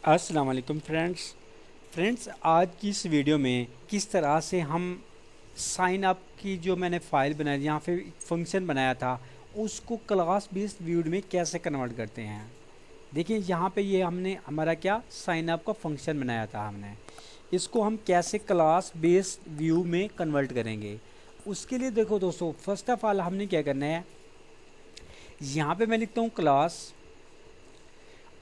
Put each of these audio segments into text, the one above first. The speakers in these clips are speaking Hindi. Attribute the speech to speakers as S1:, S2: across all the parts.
S1: अस्सलाम वालेकुम फ्रेंड्स, आज की इस वीडियो में किस तरह से हम साइन अप की जो मैंने फ़ाइल बनाई यहाँ पे फंक्शन बनाया था उसको क्लास बेस्ड व्यू में कैसे कन्वर्ट करते हैं। देखिए यहाँ पे ये हमने हमारा क्या साइन अप का फंक्शन बनाया था, हमने इसको हम कैसे क्लास बेस्ड व्यू में कन्वर्ट करेंगे। उसके लिए देखो दोस्तों, फर्स्ट ऑफ ऑल हमने क्या करना है, यहाँ पे मैं लिखता हूँ क्लास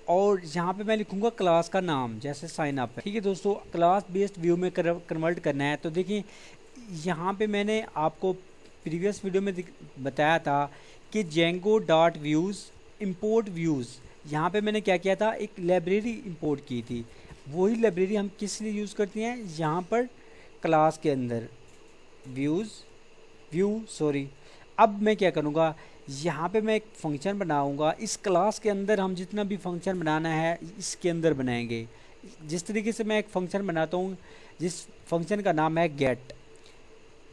S1: और यहाँ पे मैं लिखूंगा क्लास का नाम, जैसे साइन अप है। ठीक है दोस्तों, क्लास बेस्ड व्यू में कन्वर्ट करना है। तो देखिए यहाँ पे मैंने आपको प्रीवियस वीडियो में बताया था कि Django dot views import views, यहाँ पे मैंने क्या किया था, एक लाइब्रेरी इंपोर्ट की थी। वही लाइब्रेरी हम किस लिए यूज़ करते हैं, यहाँ पर क्लास के अंदर अब मैं क्या करूँगा, यहाँ पे मैं एक फंक्शन बनाऊँगा। इस क्लास के अंदर हम जितना भी फंक्शन बनाना है इसके अंदर बनाएंगे। जिस तरीके से मैं एक फंक्शन बनाता हूँ जिस फंक्शन का नाम है गेट।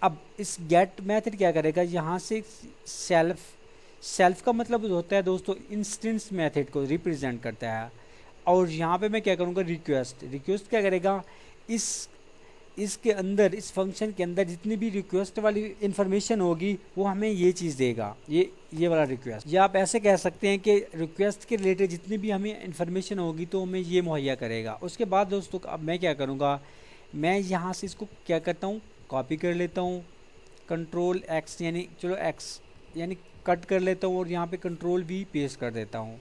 S1: अब इस गेट मेथड क्या करेगा, यहाँ से सेल्फ का मतलब होता है दोस्तों इंस्टेंस मेथड को रिप्रेजेंट करता है। और यहाँ पे मैं क्या करूँगा, रिक्वेस्ट क्या करेगा, इसके अंदर, इस फंक्शन के अंदर जितनी भी रिक्वेस्ट वाली इंफॉर्मेशन होगी वो हमें ये चीज़ देगा, ये वाला रिक्वेस्ट। या आप ऐसे कह सकते हैं कि रिक्वेस्ट के रिलेटेड जितनी भी हमें इंफॉर्मेशन होगी तो हमें ये मुहैया करेगा। उसके बाद दोस्तों अब मैं क्या करूँगा, मैं यहाँ से इसको क्या करता हूँ, कॉपी कर लेता हूँ, कंट्रोल एक्स यानी कट कर लेता हूँ और यहाँ पे कंट्रोल वी पेस्ट कर देता हूँ।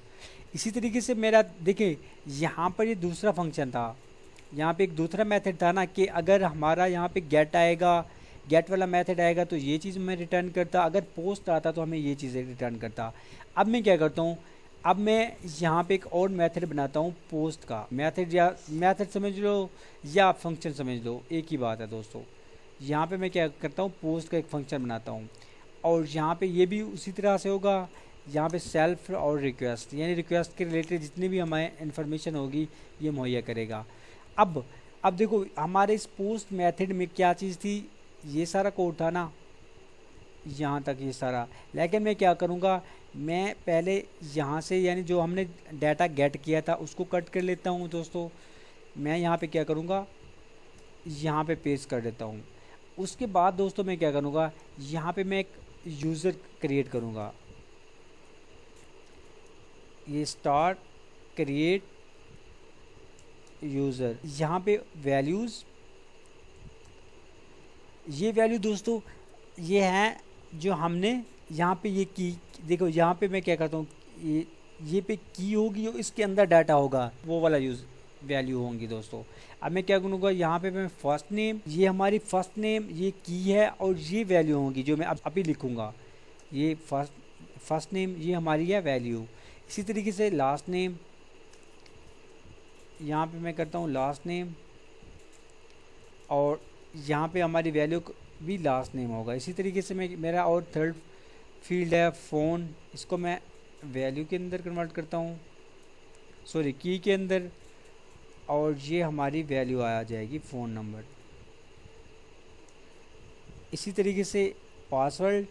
S1: इसी तरीके से मेरा देखिए यहाँ पर ये दूसरा फंक्शन था, यहाँ पे एक दूसरा मेथड था ना कि अगर हमारा यहाँ पे गेट वाला मेथड आएगा तो ये चीज़ मैं रिटर्न करता, अगर पोस्ट आता तो हमें ये चीज़ें रिटर्न करता। अब मैं क्या करता हूँ, अब मैं यहाँ पे एक और मेथड बनाता हूँ पोस्ट का मेथड, या मेथड समझ लो या फंक्शन समझ लो, एक ही बात है दोस्तों। यहाँ पे मैं क्या करता हूँ, पोस्ट का एक फंक्शन बनाता हूँ और यहाँ पे ये भी उसी तरह से होगा। यहाँ पे सेल्फ और रिक्वेस्ट, यानी रिक्वेस्ट के रिलेटेड जितनी भी हमारे इन्फॉर्मेशन होगी ये मुहैया करेगा। अब देखो हमारे इस पोस्ट मेथड में क्या चीज़ थी, ये सारा कोड था ना, यहाँ तक ये सारा। लेकिन मैं क्या करूँगा, मैं पहले यहाँ से यानी जो हमने डाटा गेट किया था उसको कट कर लेता हूँ दोस्तों। मैं यहाँ पे क्या करूँगा, यहाँ पे पेस्ट कर देता हूँ। उसके बाद दोस्तों मैं क्या करूँगा, यहाँ पे मैं एक यूज़र क्रिएट करूँगा, ये स्टार्ट क्रिएट यूज़र। यहाँ पे वैल्यूज़, ये वैल्यू दोस्तों ये हैं जो हमने यहाँ पे ये की। देखो यहाँ पे मैं क्या करता हूँ, ये पे की होगी, इसके अंदर डाटा होगा, वो वाला वैल्यू होंगी दोस्तों। अब मैं क्या करूँगा, यहाँ पे मैं फर्स्ट नेम, ये हमारी फर्स्ट नेम ये की है और ये वैल्यू होंगी जो मैं अब अभी लिखूँगा। ये फर्स्ट नेम ये हमारी है वैल्यू। इसी तरीके से लास्ट नेम, यहाँ पे मैं करता हूँ लास्ट नेम और यहाँ पे हमारी वैल्यू भी लास्ट नेम होगा। इसी तरीके से मैं मेरा और थर्ड फील्ड है फ़ोन, इसको मैं वैल्यू के अंदर कन्वर्ट करता हूँ, सॉरी की के अंदर, और ये हमारी वैल्यू आ जाएगी फ़ोन नंबर। इसी तरीके से पासवर्ड,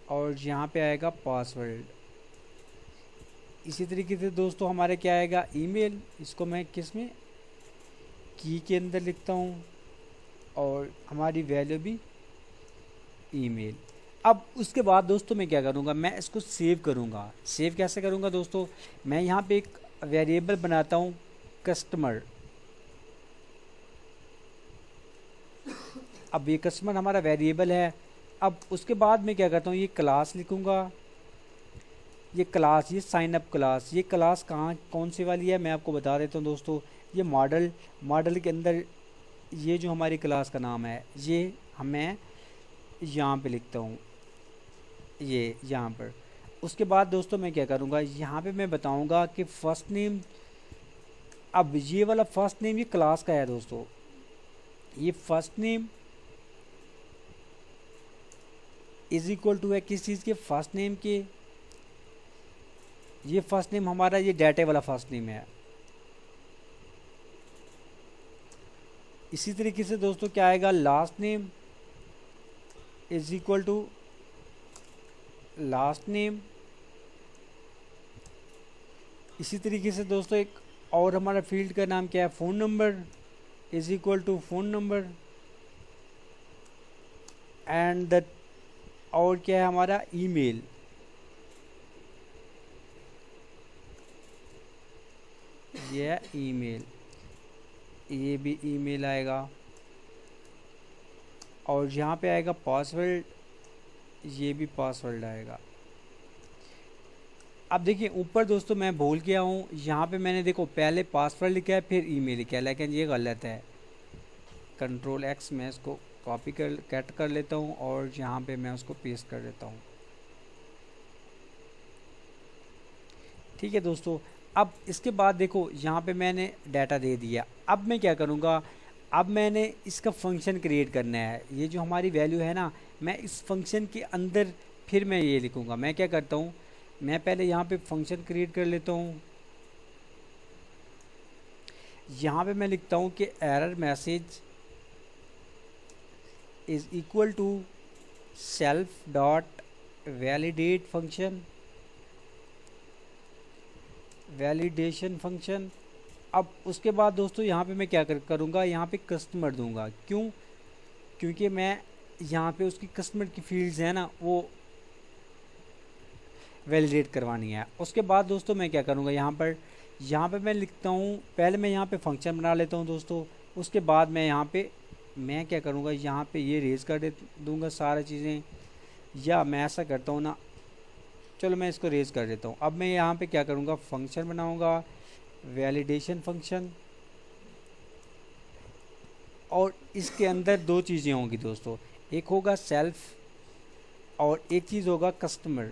S1: और यहाँ पे आएगा पासवर्ड। इसी तरीके से दोस्तों हमारे क्या आएगा, ईमेल, इसको मैं किस में की के अंदर लिखता हूँ और हमारी वैल्यू भी ईमेल। अब उसके बाद दोस्तों मैं क्या करूँगा, मैं इसको सेव करूँगा। सेव कैसे करूँगा दोस्तों, मैं यहाँ पे एक वेरिएबल बनाता हूँ कस्टमर। अब ये कस्टमर हमारा वेरिएबल है। अब उसके बाद मैं क्या करता हूँ, ये क्लास लिखूँगा, ये क्लास, ये साइन अप क्लास, ये क्लास कौन सी वाली है मैं आपको बता देता हूँ दोस्तों। ये मॉडल के अंदर ये जो हमारी क्लास का नाम है ये मैं यहाँ पे लिखता हूँ, ये यहाँ पर। उसके बाद दोस्तों मैं क्या करूँगा, यहाँ पे मैं बताऊँगा कि फ़र्स्ट नेम, अब ये वाला फ़र्स्ट नेम ये क्लास का है दोस्तों। ये first name is equal to है किस चीज़ के, फर्स्ट नेम के। ये फर्स्ट नेम हमारा ये डाटा वाला फर्स्ट नेम है। इसी तरीके से दोस्तों क्या आएगा, last name is equal to last name इसी तरीके से दोस्तों एक और हमारा फील्ड का नाम क्या है, phone number is equal to phone number and the, और क्या है हमारा ईमेल, ये है ईमेल, ये भी ईमेल आएगा। और यहाँ पे आएगा पासवर्ड, ये भी पासवर्ड आएगा। अब देखिए ऊपर दोस्तों मैं भूल गया हूँ, यहाँ पे मैंने देखो पहले पासवर्ड लिखा है फिर ईमेल लिखा है, लेकिन ये गलत है। कंट्रोल एक्स मैं इसको कॉपी कर कट कर लेता हूँ और यहाँ पे मैं उसको पेस्ट कर देता हूँ। ठीक है दोस्तों, अब इसके बाद देखो यहाँ पे मैंने डाटा दे दिया। अब मैं क्या करूँगा, अब मैंने इसका फंक्शन क्रिएट करना है। ये जो हमारी वैल्यू है ना, मैं इस फंक्शन के अंदर फिर मैं ये लिखूँगा। मैं क्या करता हूँ, मैं पहले यहाँ पे फंक्शन क्रिएट कर लेता हूँ। यहाँ पे मैं लिखता हूँ कि error message is equal to self dot validate function, validation function. अब उसके बाद दोस्तों यहाँ पे मैं क्या करूँगा, यहाँ पे कस्टमर दूंगा। क्यों, क्योंकि मैं यहाँ पे उसकी कस्टमर की फील्ड्स हैं ना, वो वैलिडेट करवानी है। उसके बाद दोस्तों मैं क्या करूँगा, यहाँ पर मैं लिखता हूँ, पहले मैं यहाँ पे फंक्शन बना लेता हूँ दोस्तों। उसके बाद मैं यहाँ पे मैं क्या करूँगा, यहाँ पे ये रेज कर दूँगा सारी चीज़ें, या मैं ऐसा करता हूँ ना, चलो मैं इसको रेज कर देता हूँ। अब मैं यहाँ पे क्या करूँगा, फंक्शन बनाऊँगा, वैलिडेशन फंक्शन, और इसके अंदर दो चीज़ें होंगी दोस्तों, एक होगा सेल्फ और एक चीज़ होगा कस्टमर।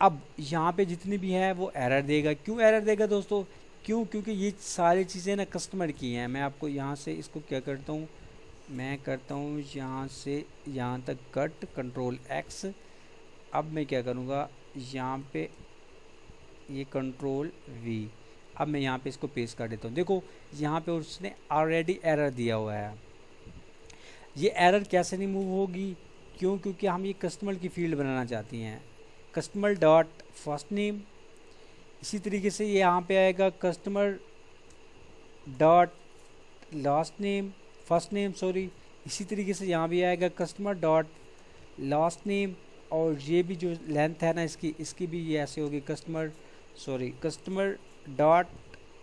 S1: अब यहाँ पे जितनी भी है वो एरर देगा। क्यों एरर देगा दोस्तों, क्योंकि ये सारी चीज़ें ना कस्टमर की हैं। मैं आपको यहाँ से इसको क्या करता हूँ, मैं करता हूँ यहाँ से यहाँ तक कट, कंट्रोल एक्स। अब मैं क्या करूँगा, यहाँ पे ये कंट्रोल वी, अब मैं यहाँ पे इसको पेस्ट कर देता हूँ। देखो यहाँ पे उसने ऑलरेडी एरर दिया हुआ है। ये एरर कैसे रिमूव होगी, क्योंकि हम ये कस्टमर की फील्ड बनाना चाहती हैं, कस्टमर डॉट फर्स्ट नेम। इसी तरीके से ये यहाँ पे आएगा customer dot last name, first name sorry. इसी तरीके से यहाँ भी आएगा कस्टमर डॉट लास्ट नेम, और ये भी जो लेंथ है ना इसकी भी ये ऐसे होगी, कस्टमर डॉट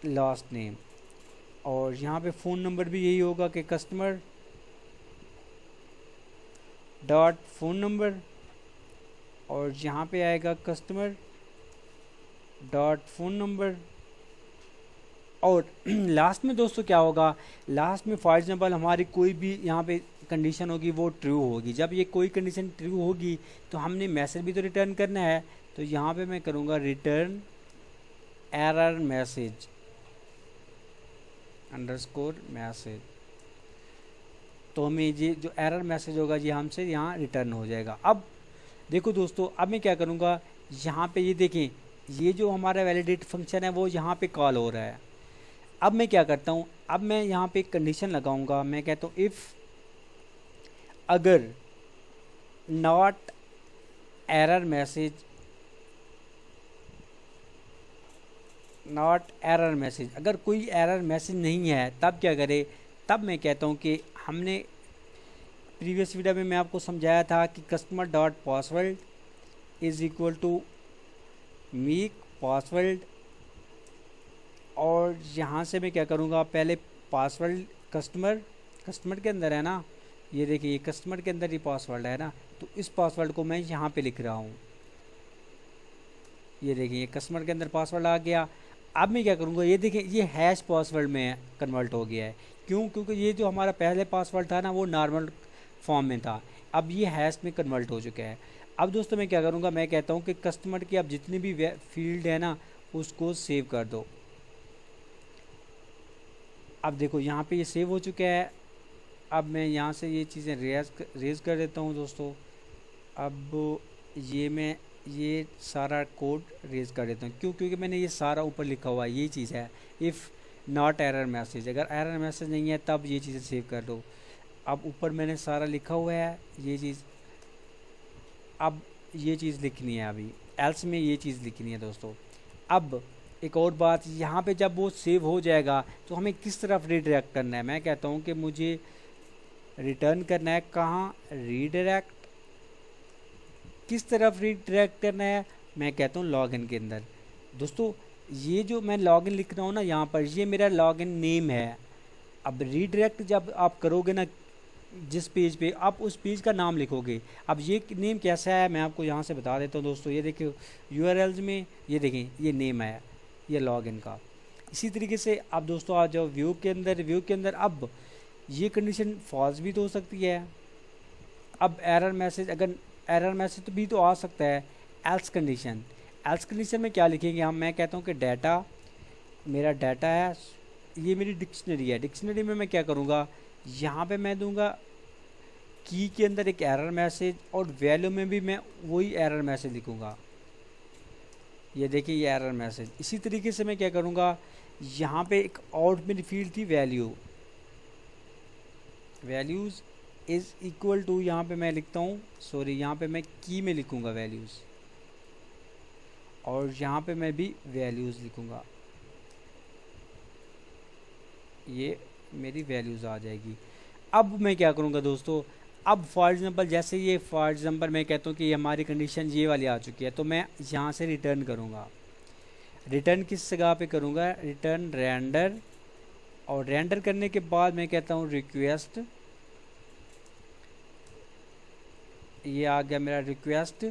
S1: लास्ट नेम। और यहाँ पे फ़ोन नंबर भी यही होगा कि कस्टमर डॉट फ़ोन नंबर, और यहाँ पे आएगा कस्टमर डॉट फ़ोन नंबर। और लास्ट में दोस्तों क्या होगा, लास्ट में फॉर एग्जांपल हमारी कोई भी यहाँ पे कंडीशन होगी वो ट्रू होगी। जब ये कोई कंडीशन ट्रू होगी तो हमने मैसेज भी तो रिटर्न करना है, तो यहाँ पे मैं करूँगा return error message underscore message. तो हमें ये जो एरर मैसेज होगा ये हमसे यहाँ रिटर्न हो जाएगा। अब देखो दोस्तों, अब मैं क्या करूँगा, यहाँ पे ये देखें, ये जो हमारा वैलिडेट फंक्शन है वो यहाँ पे कॉल हो रहा है। अब मैं क्या करता हूँ, अब मैं यहाँ पे एक कंडीशन लगाऊंगा। मैं कहता हूँ इफ़ अगर not error message, not error message, अगर कोई एरर मैसेज नहीं है तब क्या करे, तब मैं कहता हूँ कि हमने प्रीवियस वीडियो में मैं आपको समझाया था कि customer dot password is equal to make password. और यहाँ से मैं क्या करूँगा, पहले पासवर्ड कस्टमर के अंदर है ना, ये देखिए ये कस्टमर के अंदर ही पासवर्ड है ना, तो इस पासवर्ड को मैं यहाँ पे लिख रहा हूँ। ये देखिए ये कस्टमर के अंदर पासवर्ड आ गया। अब मैं क्या करूँगा, ये देखिए ये हैश पासवर्ड में कन्वर्ट हो गया है। क्यों, क्योंकि ये जो हमारा पहले पासवर्ड था ना वो नॉर्मल फॉर्म में था, अब ये हैश में कन्वर्ट हो चुका है। अब दोस्तों मैं क्या करूँगा, मैं कहता हूँ कि कस्टमर की अब जितनी भी फील्ड है ना उसको सेव कर दो। अब देखो यहाँ पे ये सेव हो चुका है। अब मैं यहाँ से ये चीज़ें रेज कर देता हूँ दोस्तों। अब ये सारा कोड रेज कर देता हूँ। क्यों, क्योंकि मैंने ये सारा ऊपर लिखा हुआ है, ये चीज़ है इफ़ नॉट एरर मैसेज, अगर एरर मैसेज नहीं है तब ये चीज़ें सेव कर दो। अब ऊपर मैंने सारा लिखा हुआ है ये चीज़, अब ये चीज़ लिखनी है, अभी एल्स में ये चीज़ लिखनी है दोस्तों। अब एक और बात, यहाँ पे जब वो सेव हो जाएगा तो हमें किस तरफ रीडायरेक्ट करना है। मैं कहता हूँ कि मुझे रिटर्न करना है कहाँ, रीडायरेक्ट किस तरफ रीडायरेक्ट करना है, मैं कहता हूँ लॉगिन के अंदर। दोस्तों ये जो मैं लॉगिन लिख रहा हूँ ना यहाँ पर, ये मेरा लॉगिन नेम है। अब रीडायरेक्ट जब आप करोगे ना जिस पेज पे, आप उस पेज का नाम लिखोगे। अब ये नेम कैसा है मैं आपको यहाँ से बता देता हूँ दोस्तों। ये देखिए यूआरएल्स में ये देखें ये नेम है, ये लॉगिन का। इसी तरीके से अब दोस्तों आ जाओ व्यू के अंदर। व्यू के अंदर अब ये कंडीशन फॉल्स भी तो हो सकती है। अब एरर मैसेज, अगर एरर मैसेज तो भी तो आ सकता है। एल्स कंडीशन, एल्स कंडीशन में क्या लिखेंगे हम, मैं कहता हूँ कि डाटा, मेरा डाटा है, ये मेरी डिक्शनरी है। डिक्शनरी में मैं क्या करूँगा, यहाँ पे मैं दूंगा की के अंदर एक एरर मैसेज, और वैल्यू में भी मैं वही एरर मैसेज लिखूँगा। ये देखिए ये एरर मैसेज। इसी तरीके से मैं क्या करूँगा, यहाँ पे एक आउट मेरी फील्ड थी value, values is equal to, यहाँ पे मैं लिखता हूँ, सॉरी यहाँ पे मैं की में लिखूँगा वैल्यूज़, और यहाँ पे मैं भी वैल्यूज़ लिखूँगा। ये मेरी वैल्यूज़ आ जाएगी। अब मैं क्या करूँगा दोस्तों, अब फॉर एग्जांपल जैसे ये फॉर एग्जांपल मैं कहता हूँ कि हमारी कंडीशन ये वाली आ चुकी है, तो मैं यहाँ से रिटर्न करूँगा। रिटर्न किस जगह पे करूँगा, रिटर्न रेंडर, और रेंडर करने के बाद मैं कहता हूँ रिक्वेस्ट, ये आ गया मेरा रिक्वेस्ट,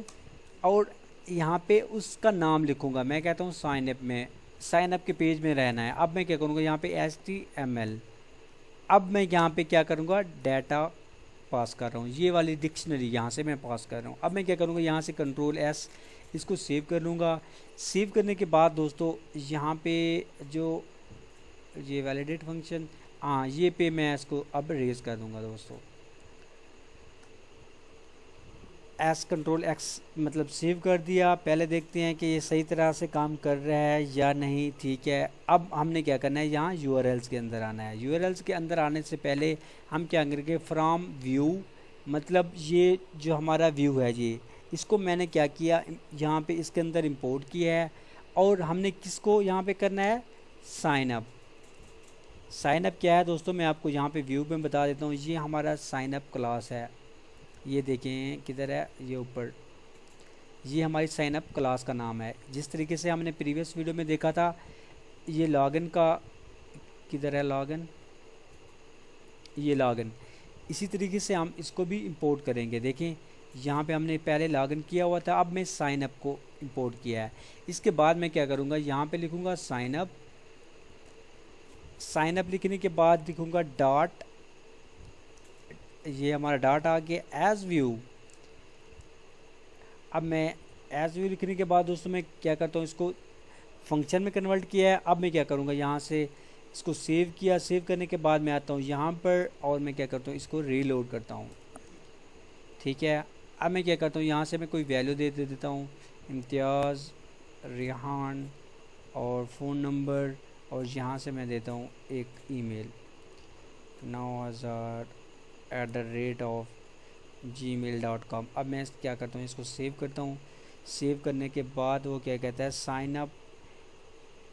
S1: और यहाँ पे उसका नाम लिखूँगा। मैं कहता हूँ साइन अप में, साइन अप के पेज में रहना है। अब मैं क्या करूँगा, यहाँ पे HTML, अब मैं यहाँ पे क्या करूँगा, डाटा पास कर रहा हूँ, ये वाली डिक्शनरी यहाँ से मैं पास कर रहा हूँ। अब मैं क्या करूँगा, यहाँ से Ctrl+S इसको सेव कर लूँगा। सेव करने के बाद दोस्तों यहाँ पे जो ये वैलिडेट फंक्शन, हाँ ये पे मैं इसको अब रेज कर दूँगा दोस्तों। Ctrl+X मतलब सेव कर दिया। पहले देखते हैं कि ये सही तरह से काम कर रहा है या नहीं। ठीक है, अब हमने क्या करना है, यहाँ URLs के अंदर आना है। URLs के अंदर आने से पहले हम क्या करेंगे, फ्रॉम व्यू, मतलब ये जो हमारा व्यू है ये, इसको मैंने क्या किया, यहाँ पे इसके अंदर इंपोर्ट किया है, और हमने किसको यहाँ पे करना है, साइन अप। साइन अप क्या है दोस्तों, मैं आपको यहाँ पे व्यू में बता देता हूँ। ये हमारा साइन अप क्लास है, ये देखें किधर है, ये ऊपर, ये हमारी साइन अप क्लास का नाम है। जिस तरीके से हमने प्रीवियस वीडियो में देखा था, ये लॉगिन का किधर है, लॉगिन, ये लॉगिन। इसी तरीके से हम इसको भी इंपोर्ट करेंगे। देखें यहाँ पे हमने पहले लॉगिन किया हुआ था, अब मैं साइन अप को इंपोर्ट किया है। इसके बाद मैं क्या करूँगा, यहाँ पे लिखूँगा साइन अप। साइन अप लिखने के बाद लिखूँगा डॉट, ये हमारा डॉट आ गया, एज व्यू। अब मैं एज व्यू लिखने के बाद दोस्तों मैं क्या करता हूँ, इसको फंक्शन में कन्वर्ट किया है। अब मैं क्या करूँगा, यहाँ से इसको सेव किया। सेव करने के बाद मैं आता हूँ यहाँ पर, और मैं क्या करता हूँ, इसको रीलोड करता हूँ। ठीक है, अब मैं क्या करता हूँ, यहाँ से मैं कोई वैल्यू दे देता हूँ, इम्तियाज़ रेहान, और फ़ोन नंबर, और यहाँ से मैं देता हूँ एक ईमेल 9000@gmail.com। अब मैं क्या करता हूँ, इसको सेव करता हूँ। सेव करने के बाद वो क्या कहता है, sign up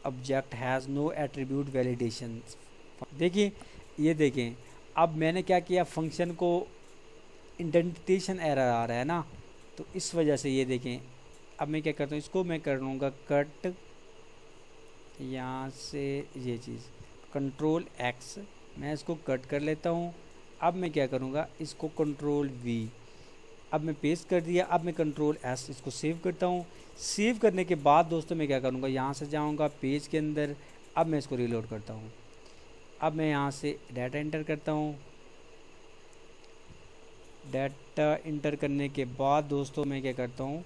S1: object has no attribute validation. देखिए ये देखें, अब मैंने क्या किया, फंक्शन को इंडेंटेशन एरर आ रहा है ना, तो इस वजह से ये देखें। अब मैं क्या करता हूँ, इसको मैं कर लूँगा कट, यहाँ से ये चीज़ Ctrl+X, मैं इसको कट कर लेता हूँ। अब मैं क्या करूँगा, इसको Ctrl+V, अब मैं पेस्ट कर दिया। अब मैं Ctrl+S इसको सेव करता हूँ। सेव करने के बाद दोस्तों मैं क्या करूँगा, यहाँ से जाऊँगा पेज के अंदर। अब मैं इसको रीलोड करता हूँ। अब मैं यहाँ से डाटा इंटर करता हूँ। डाटा इंटर करने के बाद दोस्तों मैं क्या करता हूँ,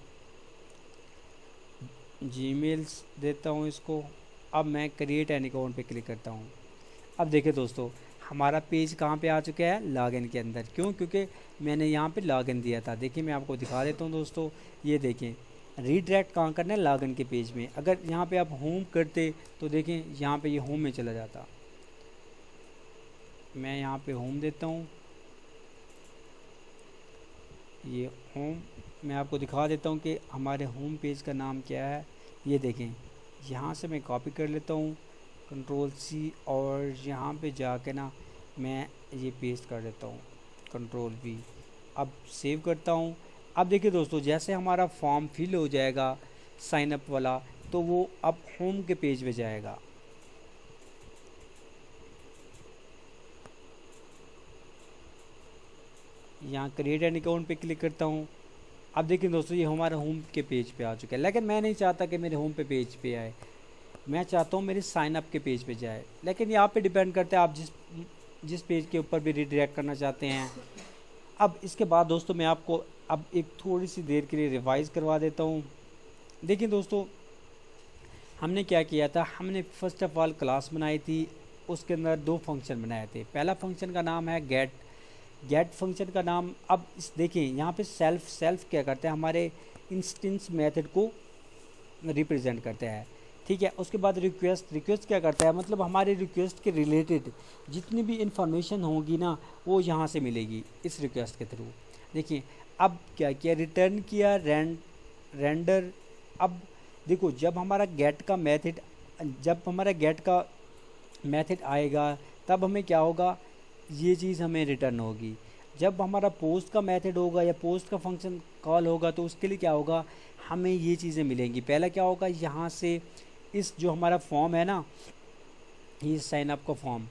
S1: जीमेल्स देता हूँ इसको। अब मैं क्रिएट एन अकाउंट पे क्लिक करता हूँ। अब देखिए दोस्तों हमारा पेज कहाँ पे आ चुका है, लॉगिन के अंदर। क्यों, क्योंकि मैंने यहाँ पे लॉगिन दिया था। देखिए मैं आपको दिखा देता हूँ दोस्तों, ये देखें रीडायरेक्ट कहाँ करना है, लॉगिन के पेज में। अगर यहाँ पे आप होम करते तो देखें यहाँ पे ये होम में चला जाता। मैं यहाँ पे होम देता हूँ, ये होम। मैं आपको दिखा देता हूँ कि हमारे होम पेज का नाम क्या है। ये देखें यहाँ से मैं कॉपी कर लेता हूँ, कंट्रोल सी, और यहाँ पे जाके ना मैं ये पेस्ट कर देता हूँ, कंट्रोल वी। अब सेव करता हूँ। अब देखिए दोस्तों, जैसे हमारा फॉर्म फिल हो जाएगा साइन अप वाला, तो वो अब होम के पेज पे जाएगा। यहाँ क्रिएट एन अकाउंट पे क्लिक करता हूँ। अब देखिए दोस्तों, ये हमारा होम के पेज पे आ चुका है, लेकिन मैं नहीं चाहता कि मेरे होम पे पेज पे आए, मैं चाहता हूँ मेरे साइन अप के पेज पे जाए। लेकिन यहाँ पे डिपेंड करता है आप जिस पेज के ऊपर भी रिडायरेक्ट करना चाहते हैं। अब इसके बाद दोस्तों मैं आपको अब एक थोड़ी सी देर के लिए रिवाइज़ करवा देता हूँ। देखिए दोस्तों, हमने क्या किया था, हमने फर्स्ट ऑफ ऑल क्लास बनाई थी, उसके अंदर 2 फंक्शन बनाए थे। पहला फंक्शन का नाम है गेट फंक्शन का नाम, अब इस देखिए यहाँ पे सेल्फ क्या करते हैं, हमारे इंस्टेंस मेथड को रिप्रेजेंट करते हैं। ठीक है, उसके बाद रिक्वेस्ट क्या करता है, मतलब हमारे रिक्वेस्ट के रिलेटेड जितनी भी इंफॉर्मेशन होगी ना, वो यहाँ से मिलेगी इस रिक्वेस्ट के थ्रू। देखिए अब क्या किया, रिटर्न किया रेंडर। अब देखो, जब हमारा गेट का मेथड आएगा, तब हमें क्या होगा, ये चीज़ हमें रिटर्न होगी। जब हमारा पोस्ट का मेथड होगा या पोस्ट का फंक्शन कॉल होगा, तो उसके लिए क्या होगा, हमें ये चीज़ें मिलेंगी। पहला क्या होगा, यहाँ से इस जो हमारा फॉर्म है ना, ये साइन अप का फॉर्म,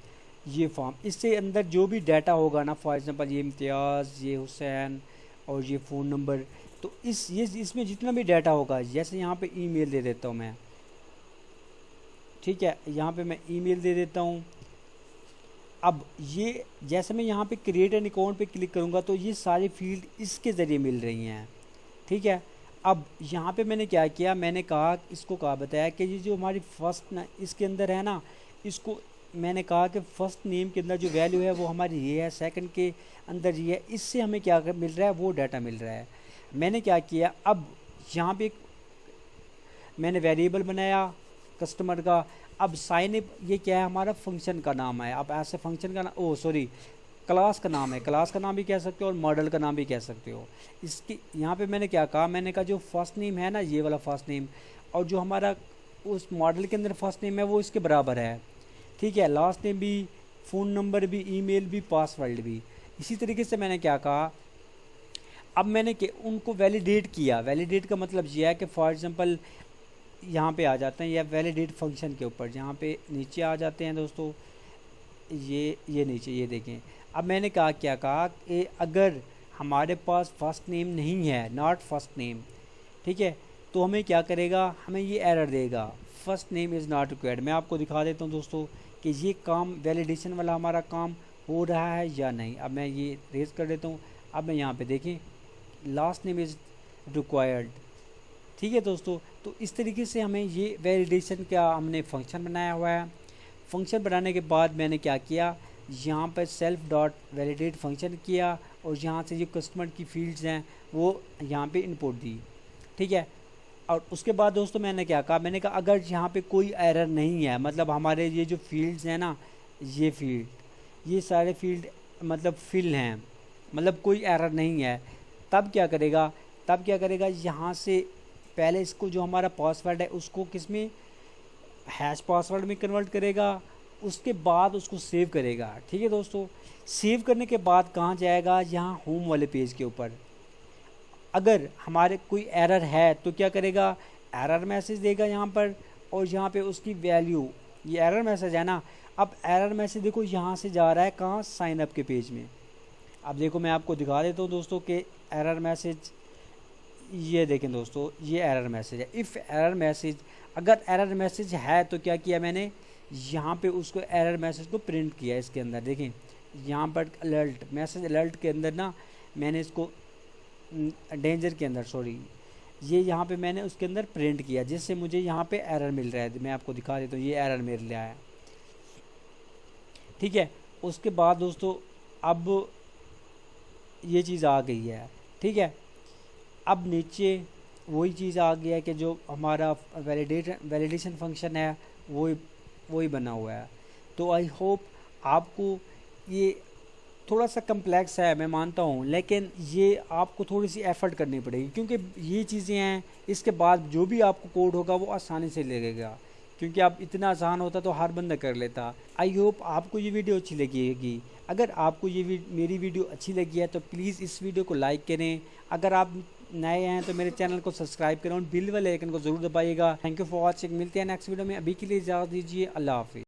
S1: ये फॉर्म, इससे अंदर जो भी डाटा होगा ना, फॉर एग्जांपल ये इम्तियाज़, ये हुसैन और ये फ़ोन नंबर, तो इसमें जितना भी डाटा होगा, जैसे यहाँ पे ईमेल दे देता हूँ मैं। ठीक है, यहाँ पे मैं ईमेल दे देता हूँ। अब ये जैसे मैं यहाँ पे क्रिएट एन अकाउंट पे क्लिक करूँगा, तो ये सारी फील्ड इसके ज़रिए मिल रही हैं। ठीक है, अब यहाँ पे मैंने क्या किया, मैंने कहा, इसको कहा बताया कि ये जो हमारी फर्स्ट ना इसके अंदर है ना, इसको मैंने कहा कि फ़र्स्ट नेम के अंदर जो वैल्यू है वो हमारी ये है, सेकंड के अंदर ये है, इससे हमें क्या मिल रहा है, वो डाटा मिल रहा है। मैंने क्या किया, अब यहाँ पे मैंने वेरिएबल बनाया कस्टमर का। अब साइन अप, ये क्या है, हमारा फंक्शन का नाम है। अब ऐसे फंक्शन का नाम, क्लास का नाम है, क्लास का नाम भी कह सकते हो और मॉडल का नाम भी कह सकते हो। इसकी यहाँ पे मैंने क्या कहा, मैंने कहा जो फर्स्ट नेम है ना, ये वाला फर्स्ट नेम, और जो हमारा उस मॉडल के अंदर फर्स्ट नेम है वो इसके बराबर है। ठीक है, लास्ट नेम भी, फ़ोन नंबर भी, ईमेल भी, पासवर्ड भी। इसी तरीके से मैंने क्या कहा, अब मैंने उनको वैलिडेट किया। वैलिडेट का मतलब ये है कि फॉर एग्जांपल यहाँ पे आ जाते हैं, या वैलिडेट फंक्शन के ऊपर यहाँ पे नीचे आ जाते हैं दोस्तों, ये नीचे ये देखें। अब मैंने क्या कहा कि अगर हमारे पास फर्स्ट नेम नहीं है, नॉट फर्स्ट नेम, ठीक है, तो हमें क्या करेगा, हमें ये एरर देगा, first name is not required. मैं आपको दिखा देता हूँ दोस्तों कि ये काम वैलिडेशन वाला हमारा काम हो रहा है या नहीं। अब मैं ये रेज कर देता हूँ। अब मैं यहाँ पे देखें, लास्ट नेम इज़ रिक्वायर्ड। ठीक है दोस्तों, तो इस तरीके से हमें ये वैलिडेशन का हमने फंक्शन बनाया हुआ है। फंक्शन बनाने के बाद मैंने क्या किया, यहाँ पर सेल्फ डॉट वैलिडेट फंक्शन किया, और यहाँ से जो कस्टमर की फील्ड्स हैं वो यहाँ पे इनपुट दी। ठीक है, और उसके बाद दोस्तों मैंने क्या कहा, मैंने कहा अगर यहाँ पे कोई एरर नहीं है, मतलब हमारे ये जो फील्ड्स हैं ना, ये सारे फील्ड मतलब फिल हैं, मतलब कोई एरर नहीं है, तब क्या करेगा, यहाँ से पहले इसको जो हमारा पासवर्ड है उसको किस में, हैश पासवर्ड में कन्वर्ट करेगा, उसके बाद उसको सेव करेगा। ठीक है दोस्तों, सेव करने के बाद कहाँ जाएगा, यहाँ होम वाले पेज के ऊपर। अगर हमारे कोई एरर है तो क्या करेगा, एरर मैसेज देगा यहाँ पर, और यहाँ पे उसकी वैल्यू, ये एरर मैसेज है ना। अब एरर मैसेज देखो यहाँ से जा रहा है कहाँ, साइन अप के पेज में। अब देखो मैं आपको दिखा देता हूँ दोस्तों कि एरर मैसेज, ये देखें दोस्तों, ये एरर मैसेज है। इफ़ एरर मैसेज, अगर एरर मैसेज है तो क्या किया मैंने, यहाँ पे उसको एरर मैसेज को प्रिंट किया। इसके अंदर देखें, यहाँ पर अलर्ट मैसेज, अलर्ट के अंदर ना मैंने इसको डेंजर के अंदर ये यहाँ पे मैंने उसके अंदर प्रिंट किया, जिससे मुझे यहाँ पे एरर मिल रहा है। मैं आपको दिखा देता हूँ, ये एरर मिल रहा है। ठीक है, उसके बाद दोस्तों अब ये चीज़ आ गई है। ठीक है, अब नीचे वही चीज़ आ गया है कि जो हमारा वैलिडेशन फंक्शन है वही बना हुआ है। तो आई होप आपको ये थोड़ा सा कम्प्लेक्स है, मैं मानता हूँ, लेकिन ये आपको थोड़ी सी एफ़र्ट करनी पड़ेगी, क्योंकि ये चीज़ें हैं। इसके बाद जो भी आपको कोड होगा वो आसानी से लगेगा। क्योंकि अब इतना आसान होता तो हर बंदा कर लेता। आई होप आपको ये वीडियो अच्छी लगेगी। अगर आपको ये मेरी वीडियो अच्छी लगी है तो प्लीज़ इस वीडियो को लाइक करें। अगर आप नए हैं तो मेरे चैनल को सब्सक्राइब करें और बिल वाले आइकन को ज़रूर दबाइएगा। Thank you for watching. मिलते हैं नेक्स्ट वीडियो में। अभी के लिए इजाज़त दीजिए। अल्लाह हाफिज़।